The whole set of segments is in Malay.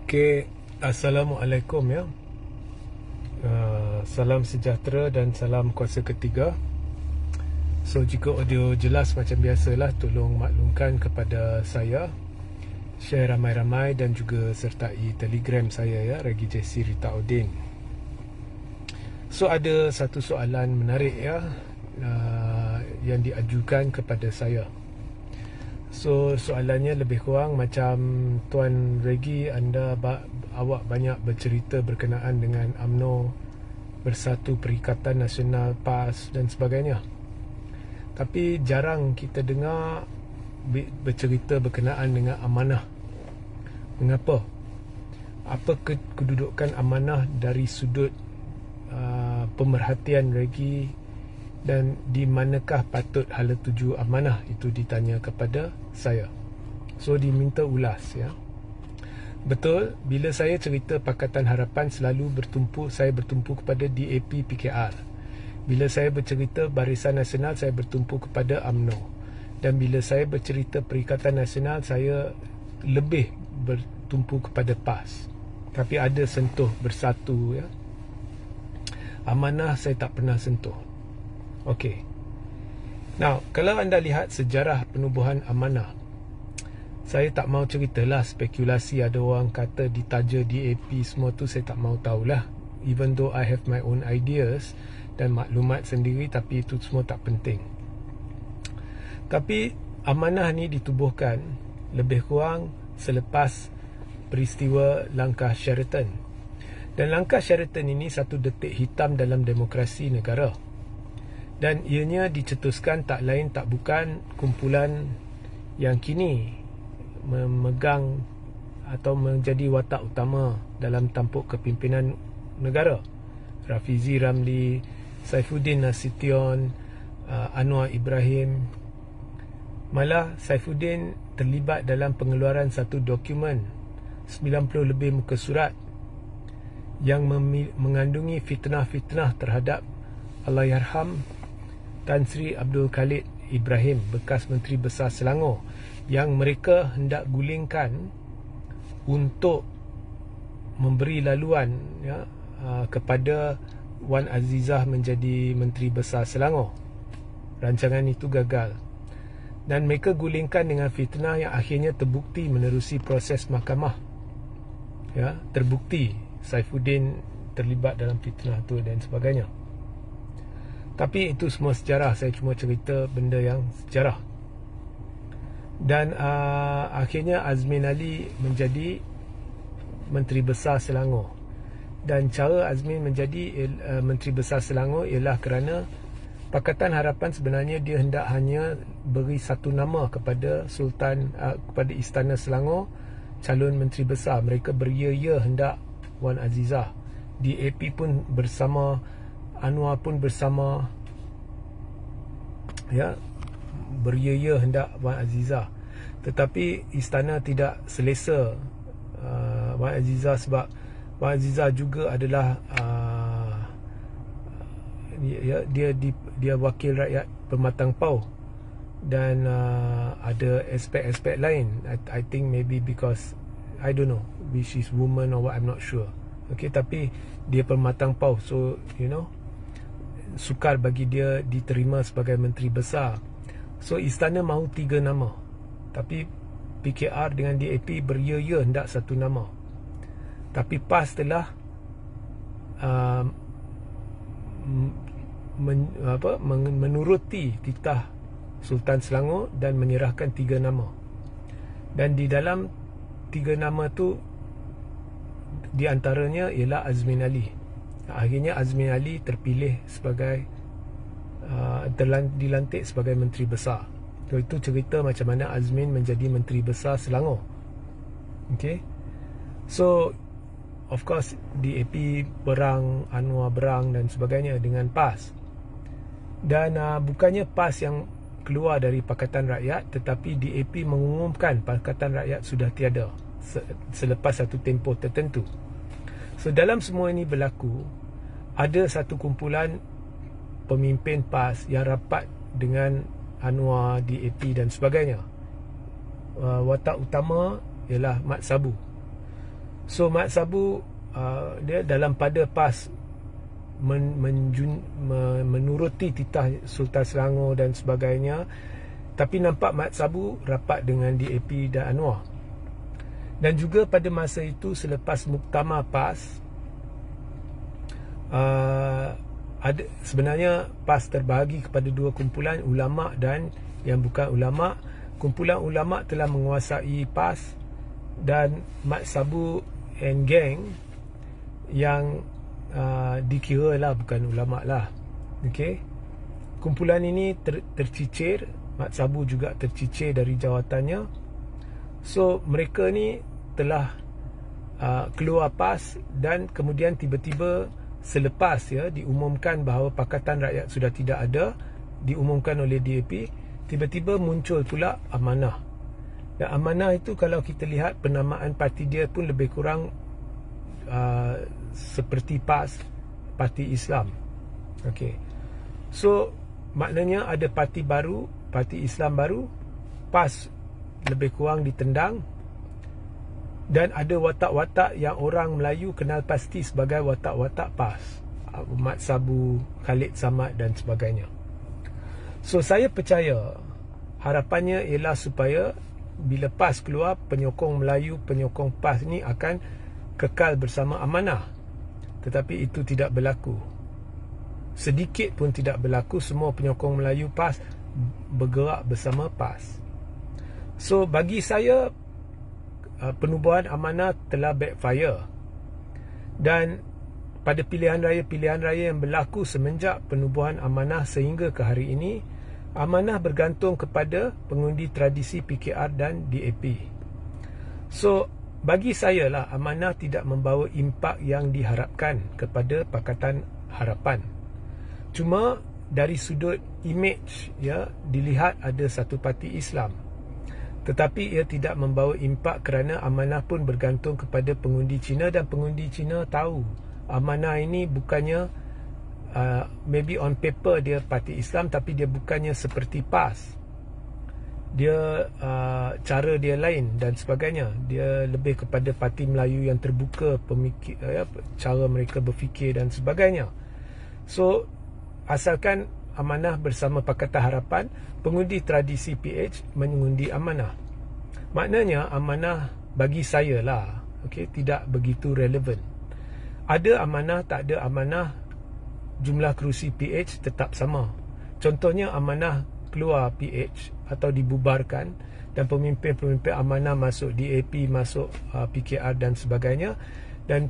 Okey, Assalamualaikum ya. Salam sejahtera dan salam kuasa ketiga. So jika audio jelas macam biasalah, tolong maklumkan kepada saya, share ramai-ramai dan juga sertai Telegram saya ya, Regi Jesse Ritaudin. So ada satu soalan menarik ya, yang diajukan kepada saya. So soalannya lebih kurang macam, Tuan Regi, awak banyak bercerita berkenaan dengan UMNO, Bersatu Perikatan Nasional, PAS dan sebagainya. Tapi jarang kita dengar bercerita berkenaan dengan amanah. Mengapa? Apa kedudukan amanah dari sudut pemerhatian Regi, dan di manakah patut hala tuju amanah itu ditanya kepada saya. So diminta ulas ya. Betul, bila saya cerita Pakatan Harapan saya bertumpu kepada DAP PKR. Bila saya bercerita Barisan Nasional, saya bertumpu kepada UMNO. Dan bila saya bercerita Perikatan Nasional, saya lebih bertumpu kepada PAS. Tapi ada sentuh Bersatu ya. Amanah saya tak pernah sentuh. Okey. Now, kalau anda lihat sejarah penubuhan amanah, saya tak mau ceritalah spekulasi ada orang kata ditaja DAP, semua tu saya tak mau tahulah. Even though I have my own ideas dan maklumat sendiri, tapi itu semua tak penting. Tapi amanah ni ditubuhkan lebih kurang selepas peristiwa langkah Sheraton. Dan langkah Sheraton ini satu detik hitam dalam demokrasi negara. Dan ianya dicetuskan tak lain tak bukan kumpulan yang kini memegang atau menjadi watak utama dalam tampuk kepimpinan negara. Rafizi Ramli, Saifuddin Nasution, Anwar Ibrahim. Malah Saifuddin terlibat dalam pengeluaran satu dokumen 90 lebih muka surat yang mengandungi fitnah-fitnah terhadap Allahyarham Tan Sri Abdul Khalid Ibrahim, bekas Menteri Besar Selangor, yang mereka hendak gulingkan untuk memberi laluan ya, kepada Wan Azizah menjadi Menteri Besar Selangor. Rancangan itu gagal dan mereka gulingkan dengan fitnah yang akhirnya terbukti menerusi proses mahkamah ya, terbukti Saifuddin terlibat dalam fitnah itu dan sebagainya. Tapi itu semua sejarah, saya cuma cerita benda yang sejarah. Dan akhirnya Azmin Ali menjadi Menteri Besar Selangor. Dan cara Azmin menjadi Menteri Besar Selangor ialah kerana Pakatan Harapan sebenarnya dia hendak hanya beri satu nama kepada kepada Istana Selangor, calon Menteri Besar. Mereka beria-ia hendak Wan Azizah. DAP pun bersama, Anwar pun bersama ya, beria-ia hendak Wan Azizah. Tetapi istana tidak selesa Wan Azizah, sebab Wan Azizah juga adalah dia wakil rakyat Pematang Pau. Dan ada aspek-aspek lain. I think maybe because I don't know, which is woman or what, I'm not sure. Okay, tapi dia Pematang Pau, so you know, sukar bagi dia diterima sebagai Menteri Besar. So istana mahu 3 nama, tapi PKR dengan DAP beria-ia hendak satu nama. Tapi PAS telah menuruti titah Sultan Selangor dan menyerahkan 3 nama. Dan di dalam 3 nama tu, di antaranya ialah Azmin Ali. Akhirnya Azmin Ali terpilih sebagai dilantik sebagai Menteri Besar. So, itu cerita macam mana Azmin menjadi Menteri Besar Selangor. Okay. So of course DAP berang, Anwar berang dan sebagainya dengan PAS. Dan bukannya PAS yang keluar dari Pakatan Rakyat, tetapi DAP mengumumkan Pakatan Rakyat sudah tiada selepas satu tempoh tertentu. So dalam semua ini berlaku, ada satu kumpulan pemimpin PAS yang rapat dengan Anwar, DAP dan sebagainya. Watak utama ialah Mat Sabu. So Mat Sabu dia dalam pada PAS menuruti titah Sultan Selangor dan sebagainya, tapi nampak Mat Sabu rapat dengan DAP dan Anwar. Dan juga pada masa itu selepas muktamar PAS, ada sebenarnya PAS terbahagi kepada dua kumpulan, ulama dan yang bukan ulama. Kumpulan ulama telah menguasai PAS dan Mat Sabu and gang yang dikira lah bukan ulama lah. Okay? Kumpulan ini tercicir, Mat Sabu juga tercicir dari jawatannya. So mereka ni telah keluar PAS dan kemudian tiba-tiba selepas diumumkan bahawa Pakatan Rakyat sudah tidak ada, diumumkan oleh DAP, tiba-tiba muncul pula Amanah. Dan Amanah itu kalau kita lihat penamaan parti dia pun lebih kurang seperti PAS, Parti Islam. Okay. So maknanya ada parti baru, Parti Islam baru, PAS lebih kurang ditendang, dan ada watak-watak yang orang Melayu kenal pasti sebagai watak-watak PAS, Mat Sabu, Khalid Samad dan sebagainya. So saya percaya harapannya ialah supaya bila PAS keluar, penyokong Melayu, penyokong PAS ni akan kekal bersama Amanah. Tetapi itu tidak berlaku. Sedikit pun tidak berlaku. Semua penyokong Melayu PAS bergerak bersama PAS. So bagi saya penubuhan Amanah telah backfire. Dan pada pilihan raya yang berlaku semenjak penubuhan Amanah sehingga ke hari ini, Amanah bergantung kepada pengundi tradisi PKR dan DAP. So bagi saya lah, Amanah tidak membawa impak yang diharapkan kepada Pakatan Harapan. Cuma dari sudut image dilihat ada satu parti Islam. Tetapi ia tidak membawa impak kerana Amanah pun bergantung kepada pengundi Cina, dan pengundi Cina tahu Amanah ini bukannya maybe on paper dia parti Islam, tapi dia bukannya seperti PAS. Dia cara dia lain dan sebagainya. Dia lebih kepada parti Melayu yang terbuka, cara mereka berfikir dan sebagainya. So asalkan Amanah bersama Pakatan Harapan, pengundi tradisi PH mengundi Amanah. Maknanya Amanah bagi saya lah, tidak begitu relevan. Ada Amanah, tak ada Amanah, jumlah kerusi PH tetap sama. Contohnya Amanah keluar PH atau dibubarkan dan pemimpin-pemimpin Amanah masuk DAP, masuk PKR dan sebagainya, dan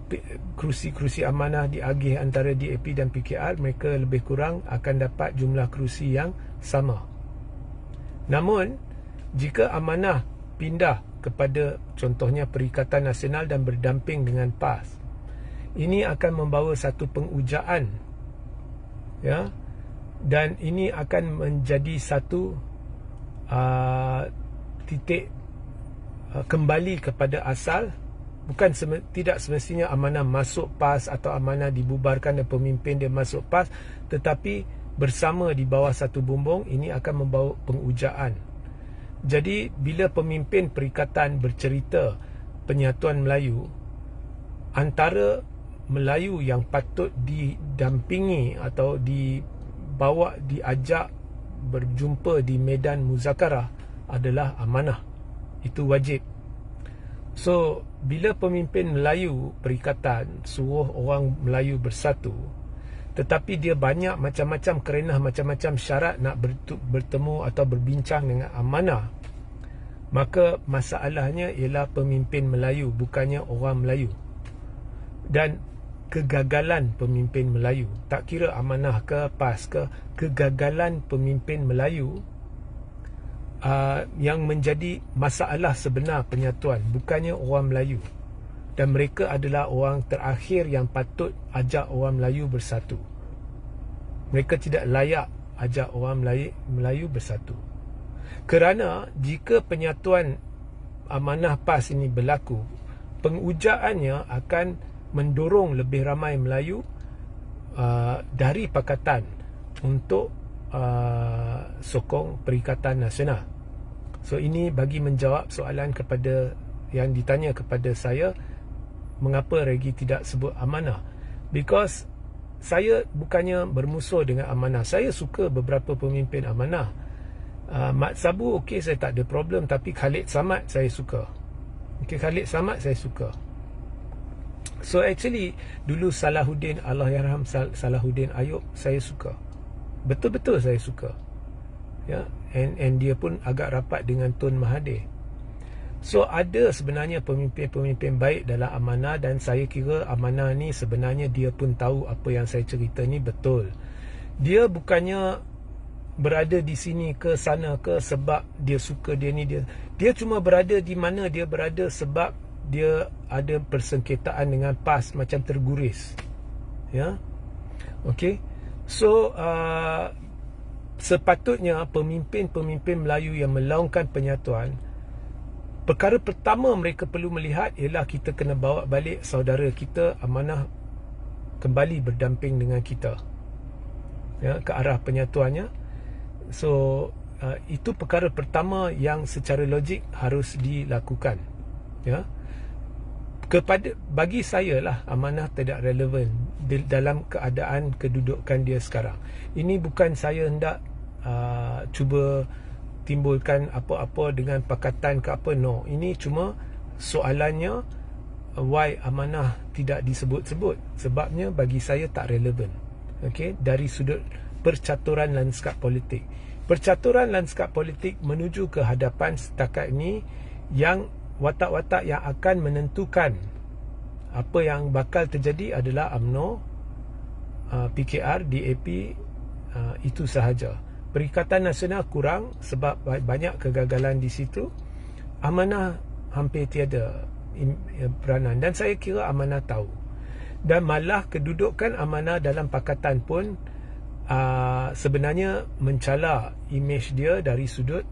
kerusi-kerusi Amanah diagih antara DAP dan PKR, mereka lebih kurang akan dapat jumlah kerusi yang sama. Namun jika Amanah pindah kepada contohnya Perikatan Nasional dan berdamping dengan PAS, ini akan membawa satu pengujaan, dan ini akan menjadi satu titik kembali kepada asal. Bukan tidak semestinya Amanah masuk PAS atau Amanah dibubarkan dan pemimpin dia masuk PAS, tetapi bersama di bawah satu bumbung, ini akan membawa pengujaan. Jadi bila pemimpin perikatan bercerita penyatuan Melayu, antara Melayu yang patut didampingi atau diajak berjumpa di medan muzakarah adalah Amanah. Itu wajib. So bila pemimpin Melayu perikatan suruh orang Melayu bersatu, tetapi dia banyak macam-macam kerenah, macam-macam syarat nak bertemu atau berbincang dengan Amanah, maka masalahnya ialah pemimpin Melayu, bukannya orang Melayu. Dan kegagalan pemimpin Melayu, tak kira Amanah ke PAS ke, kegagalan pemimpin Melayu yang menjadi masalah sebenar penyatuan, bukannya orang Melayu. Dan mereka adalah orang terakhir yang patut ajak orang Melayu bersatu. Mereka tidak layak ajak orang Melayu bersatu. Kerana jika penyatuan Amanah PAS ini berlaku, pengujaannya akan mendorong lebih ramai Melayu dari Pakatan untuk sokong Perikatan Nasional. So ini bagi menjawab soalan kepada yang ditanya kepada saya, mengapa Regi tidak sebut amanah? Because saya bukannya bermusuh dengan amanah. Saya suka beberapa pemimpin amanah. Mat Sabu okey, saya tak ada problem. Tapi Khalid Samad saya suka. Okay, Khalid Samad saya suka. So actually dulu Salahuddin, Allahyarham Salahuddin Ayub saya suka. Betul-betul saya suka. Ya, and dia pun agak rapat dengan Tun Mahathir. So ada sebenarnya pemimpin-pemimpin baik dalam amanah, dan saya kira amanah ni sebenarnya dia pun tahu apa yang saya cerita ni betul. Dia bukannya berada di sini ke sana ke sebab dia suka dia ni, dia cuma berada di mana dia berada sebab dia ada persengketaan dengan PAS macam terguris. Ya. Okey. So sepatutnya pemimpin-pemimpin Melayu yang melaungkan penyatuan, perkara pertama mereka perlu melihat ialah kita kena bawa balik saudara kita amanah kembali berdamping dengan kita, ya, ke arah penyatuannya. So itu perkara pertama yang secara logik harus dilakukan. Ya. Bagi saya lah, amanah tidak relevan dalam keadaan kedudukan dia sekarang. Ini bukan saya hendak cuba timbulkan apa-apa dengan pakatan ke apa. No, ini cuma soalannya why amanah tidak disebut-sebut. Sebabnya bagi saya tak relevan. Okay? Dari sudut percaturan lanskap politik. Percaturan lanskap politik menuju ke hadapan setakat ini, yang watak-watak yang akan menentukan apa yang bakal terjadi adalah UMNO, PKR, DAP, itu sahaja. Perikatan Nasional kurang sebab banyak kegagalan di situ. Amanah hampir tiada peranan, dan saya kira amanah tahu. Dan malah kedudukan amanah dalam pakatan pun sebenarnya mencala imej dia dari sudut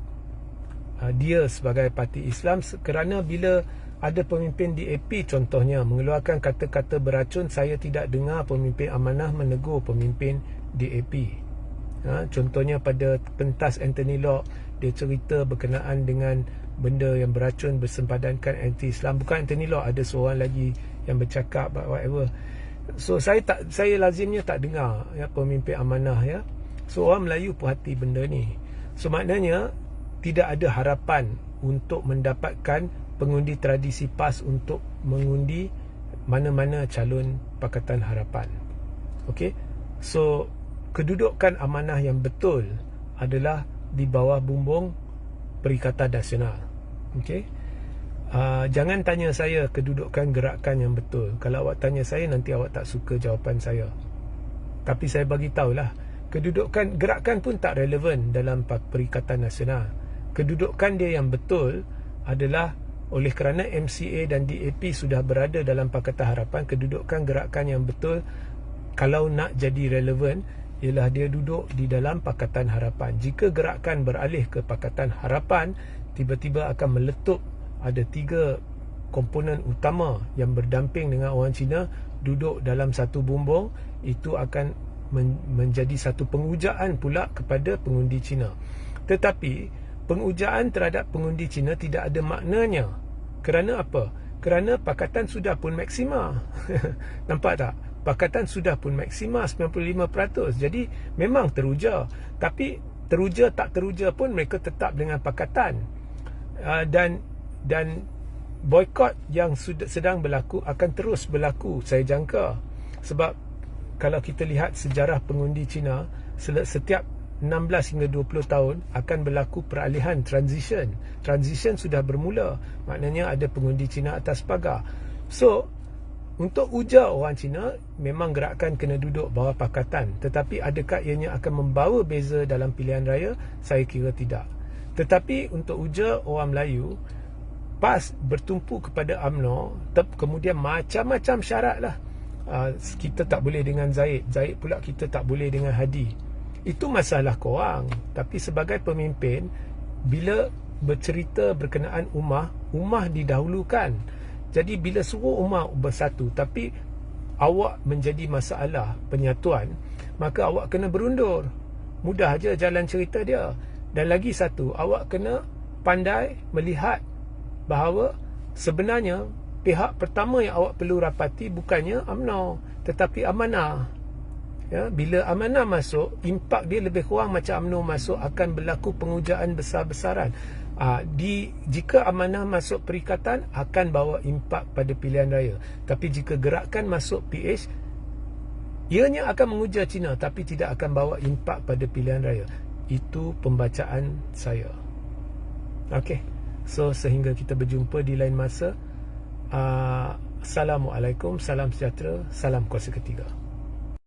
dia sebagai parti Islam, kerana bila ada pemimpin DAP contohnya mengeluarkan kata-kata beracun, saya tidak dengar pemimpin amanah menegur pemimpin DAP. Contohnya pada pentas Anthony Locke, dia cerita berkenaan dengan benda yang beracun bersempadankan anti-Islam. Bukan Anthony Locke, ada seorang lagi yang bercakap whatever. So saya lazimnya tak dengar, ya, pemimpin amanah, ya. So orang Melayu puhati benda ni. So maknanya tidak ada harapan untuk mendapatkan pengundi tradisi PAS untuk mengundi mana-mana calon Pakatan Harapan. Okey. So kedudukan amanah yang betul adalah di bawah bumbung Perikatan Nasional. Okey. Jangan tanya saya kedudukan gerakan yang betul. Kalau awak tanya saya, nanti awak tak suka jawapan saya. Tapi saya bagi tahulah, kedudukan gerakan pun tak relevan dalam Perikatan Nasional. Kedudukan dia yang betul adalah oleh kerana MCA dan DAP sudah berada dalam Pakatan Harapan, kedudukan gerakan yang betul kalau nak jadi relevan ialah dia duduk di dalam Pakatan Harapan. Jika gerakan beralih ke Pakatan Harapan, tiba-tiba akan meletup ada 3 komponen utama yang berdamping dengan orang Cina duduk dalam satu bumbung. Itu akan menjadi satu pengujaan pula kepada pengundi Cina. Tetapi pengujaan terhadap pengundi Cina tidak ada maknanya. Kerana apa? Kerana pakatan sudah pun maksima. Nampak tak? Pakatan sudah pun maksima 95%. Jadi memang teruja. Tapi teruja tak teruja pun mereka tetap dengan pakatan. Dan boikot yang sedang berlaku akan terus berlaku, saya jangka. Sebab kalau kita lihat sejarah pengundi Cina, setiap 16 hingga 20 tahun akan berlaku peralihan, transition sudah bermula. Maknanya ada pengundi Cina atas pagar. So untuk ujar orang Cina, memang gerakan kena duduk bawah pakatan. Tetapi adakah ianya akan membawa beza dalam pilihan raya? Saya kira tidak. Tetapi untuk ujar orang Melayu, PAS bertumpu kepada UMNO, kemudian macam-macam syarat lah. Kita tak boleh dengan Zaid pula kita tak boleh dengan Hadi. Itu masalah korang. Tapi sebagai pemimpin, bila bercerita berkenaan ummah didahulukan. Jadi bila suruh ummah bersatu, tapi awak menjadi masalah penyatuan, maka awak kena berundur. Mudah aja jalan cerita dia. Dan lagi satu, awak kena pandai melihat bahawa sebenarnya pihak pertama yang awak perlu rapati bukannya UMNO, tetapi amanah. Ya, bila amanah masuk, impak dia lebih kurang macam UMNO masuk, akan berlaku pengujaan besar-besaran. Jika amanah masuk perikatan, akan bawa impak pada pilihan raya. Tapi jika gerakan masuk PH, ianya akan mengujar Cina, tapi tidak akan bawa impak pada pilihan raya. Itu pembacaan saya. Okey. So, sehingga kita berjumpa di lain masa. Assalamualaikum, salam sejahtera, salam kuasa ketiga.